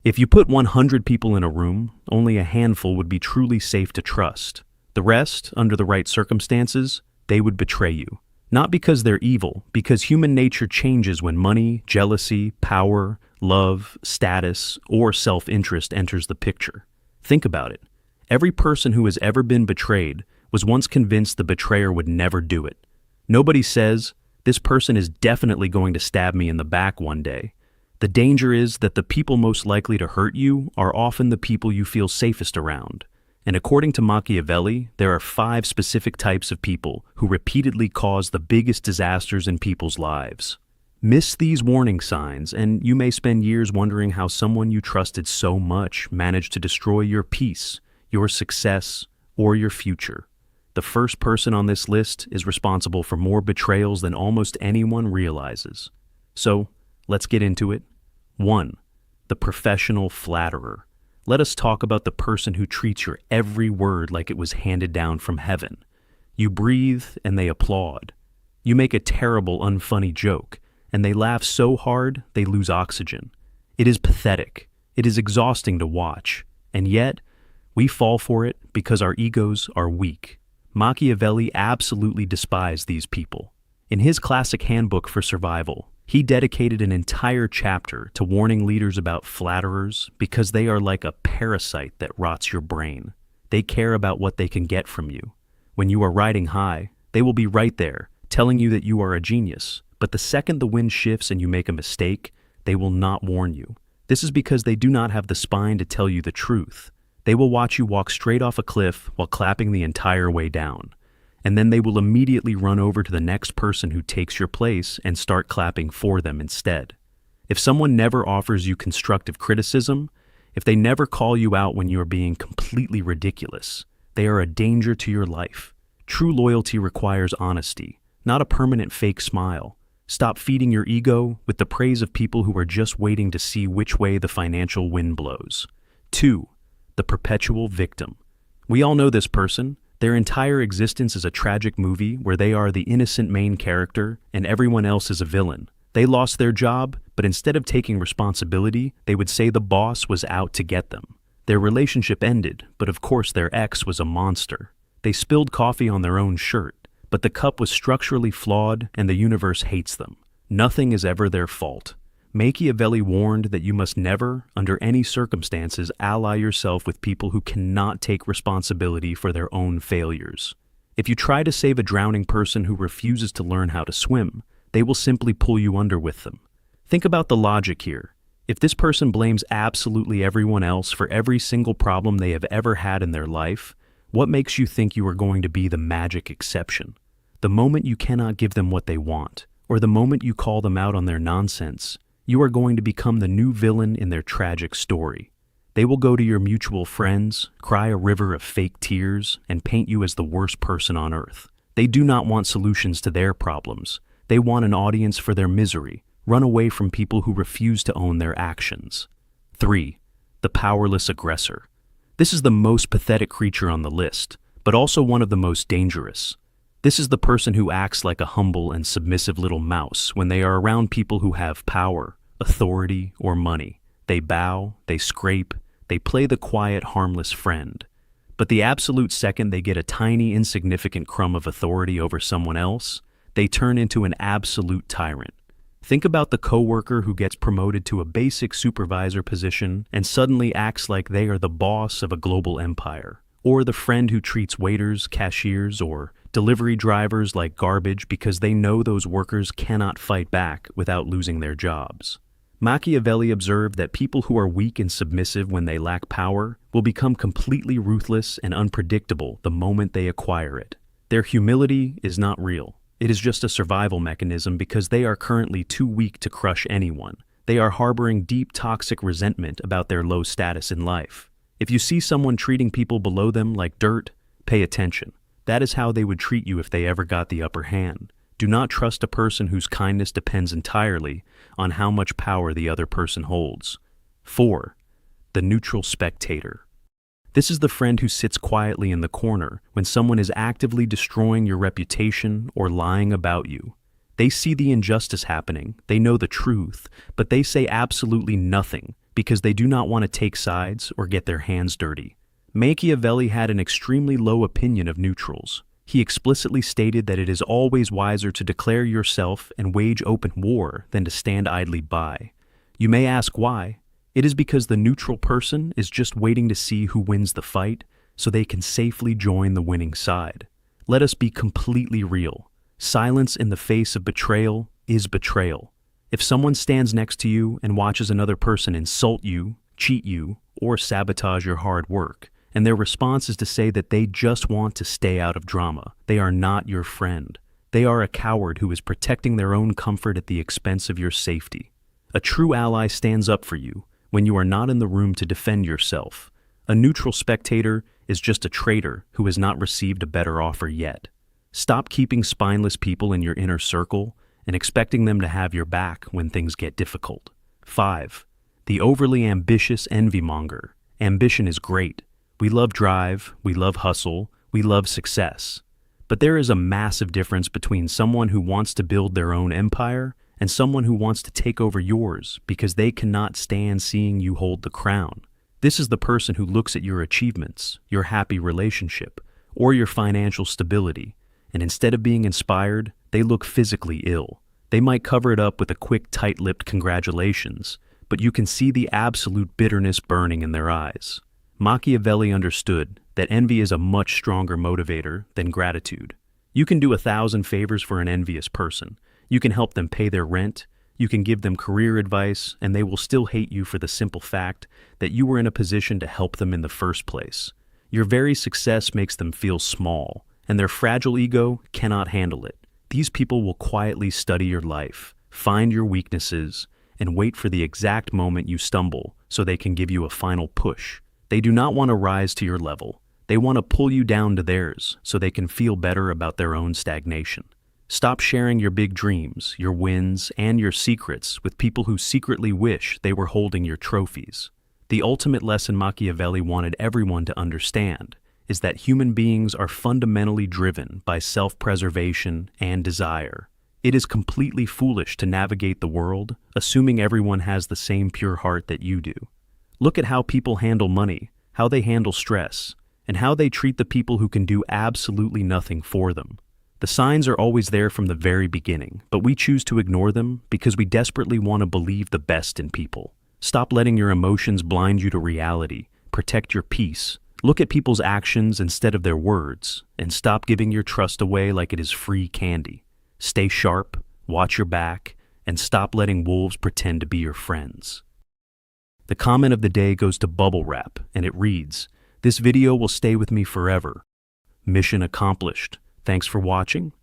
If you put 100 people in a room, only a handful would be truly safe to trust. The rest, under the right circumstances, they would betray you. Not because they're evil, because human nature changes when money, jealousy, power, love, status, or self-interest enters the picture. Think about it. Every person who has ever been betrayed was once convinced the betrayer would never do it. Nobody says, "This person is definitely going to stab me in the back one day." The danger is that the people most likely to hurt you are often the people you feel safest around. And according to Machiavelli, there are 5 specific types of people who repeatedly cause the biggest disasters in people's lives. Miss these warning signs, and you may spend years wondering how someone you trusted so much managed to destroy your peace, your success, or your future. The first person on this list is responsible for more betrayals than almost anyone realizes. So, let's get into it. 1. The professional flatterer. Let us talk about the person who treats your every word like it was handed down from heaven. You breathe and they applaud. You make a terrible, unfunny joke, and they laugh so hard they lose oxygen. It is pathetic. It is exhausting to watch. And yet, we fall for it because our egos are weak. Machiavelli absolutely despised these people. In his classic handbook for survival, he dedicated an entire chapter to warning leaders about flatterers because they are like a parasite that rots your brain. They care about what they can get from you. When you are riding high, they will be right there, telling you that you are a genius. But the second the wind shifts and you make a mistake, they will not warn you. This is because they do not have the spine to tell you the truth. They will watch you walk straight off a cliff while clapping the entire way down. And then they will immediately run over to the next person who takes your place and start clapping for them instead. If someone never offers you constructive criticism, if they never call you out when you are being completely ridiculous, they are a danger to your life. True loyalty requires honesty, not a permanent fake smile. Stop feeding your ego with the praise of people who are just waiting to see which way the financial wind blows. 2. The perpetual victim. We all know this person. Their entire existence is a tragic movie where they are the innocent main character and everyone else is a villain. They lost their job, but instead of taking responsibility, they would say the boss was out to get them. Their relationship ended, but of course their ex was a monster. They spilled coffee on their own shirt, but the cup was structurally flawed and the universe hates them. Nothing is ever their fault. Machiavelli warned that you must never, under any circumstances, ally yourself with people who cannot take responsibility for their own failures. If you try to save a drowning person who refuses to learn how to swim, they will simply pull you under with them. Think about the logic here. If this person blames absolutely everyone else for every single problem they have ever had in their life, what makes you think you are going to be the magic exception? The moment you cannot give them what they want, or the moment you call them out on their nonsense, you are going to become the new villain in their tragic story. They will go to your mutual friends, cry a river of fake tears, and paint you as the worst person on earth. They do not want solutions to their problems. They want an audience for their misery. Run away from people who refuse to own their actions. 3. The powerless aggressor. This is the most pathetic creature on the list, but also one of the most dangerous. This is the person who acts like a humble and submissive little mouse when they are around people who have power, authority, or money. They bow, they scrape, they play the quiet, harmless friend. But the absolute second they get a tiny, insignificant crumb of authority over someone else, they turn into an absolute tyrant. Think about the coworker who gets promoted to a basic supervisor position and suddenly acts like they are the boss of a global empire. Or the friend who treats waiters, cashiers, or delivery drivers like garbage because they know those workers cannot fight back without losing their jobs. Machiavelli observed that people who are weak and submissive when they lack power will become completely ruthless and unpredictable the moment they acquire it. Their humility is not real. It is just a survival mechanism because they are currently too weak to crush anyone. They are harboring deep toxic resentment about their low status in life. If you see someone treating people below them like dirt, pay attention. That is how they would treat you if they ever got the upper hand. Do not trust a person whose kindness depends entirely on how much power the other person holds. 4. The neutral spectator. This is the friend who sits quietly in the corner when someone is actively destroying your reputation or lying about you. They see the injustice happening, they know the truth, but they say absolutely nothing. because they do not want to take sides or get their hands dirty. Machiavelli had an extremely low opinion of neutrals. He explicitly stated that it is always wiser to declare yourself and wage open war than to stand idly by. You may ask why. It is because the neutral person is just waiting to see who wins the fight so they can safely join the winning side. Let us be completely real. Silence in the face of betrayal is betrayal. If someone stands next to you and watches another person insult you, cheat you, or sabotage your hard work, and their response is to say that they just want to stay out of drama, they are not your friend. They are a coward who is protecting their own comfort at the expense of your safety. A true ally stands up for you when you are not in the room to defend yourself. A neutral spectator is just a traitor who has not received a better offer yet. Stop keeping spineless people in your inner circle and expecting them to have your back when things get difficult. 5. The overly ambitious envy monger. Ambition is great. We love drive, we love hustle, we love success. But there is a massive difference between someone who wants to build their own empire and someone who wants to take over yours because they cannot stand seeing you hold the crown. This is the person who looks at your achievements, your happy relationship, or your financial stability, and instead of being inspired, they look physically ill. They might cover it up with a quick, tight-lipped congratulations, but you can see the absolute bitterness burning in their eyes. Machiavelli understood that envy is a much stronger motivator than gratitude. You can do 1,000 favors for an envious person. You can help them pay their rent. You can give them career advice, and they will still hate you for the simple fact that you were in a position to help them in the first place. Your very success makes them feel small, and their fragile ego cannot handle it. These people will quietly study your life, find your weaknesses, and wait for the exact moment you stumble so they can give you a final push. They do not want to rise to your level. They want to pull you down to theirs so they can feel better about their own stagnation. Stop sharing your big dreams, your wins, and your secrets with people who secretly wish they were holding your trophies. The ultimate lesson Machiavelli wanted everyone to understand is that human beings are fundamentally driven by self-preservation and desire. It is completely foolish to navigate the world assuming everyone has the same pure heart that you do. Look at how people handle money, how they handle stress, and how they treat the people who can do absolutely nothing for them. The signs are always there from the very beginning, but we choose to ignore them because we desperately want to believe the best in people. Stop letting your emotions blind you to reality. Protect your peace. Look at people's actions instead of their words, and stop giving your trust away like it is free candy. Stay sharp, watch your back, and stop letting wolves pretend to be your friends. The comment of the day goes to Bubble Wrap, and it reads, "This video will stay with me forever. Mission accomplished. Thanks for watching."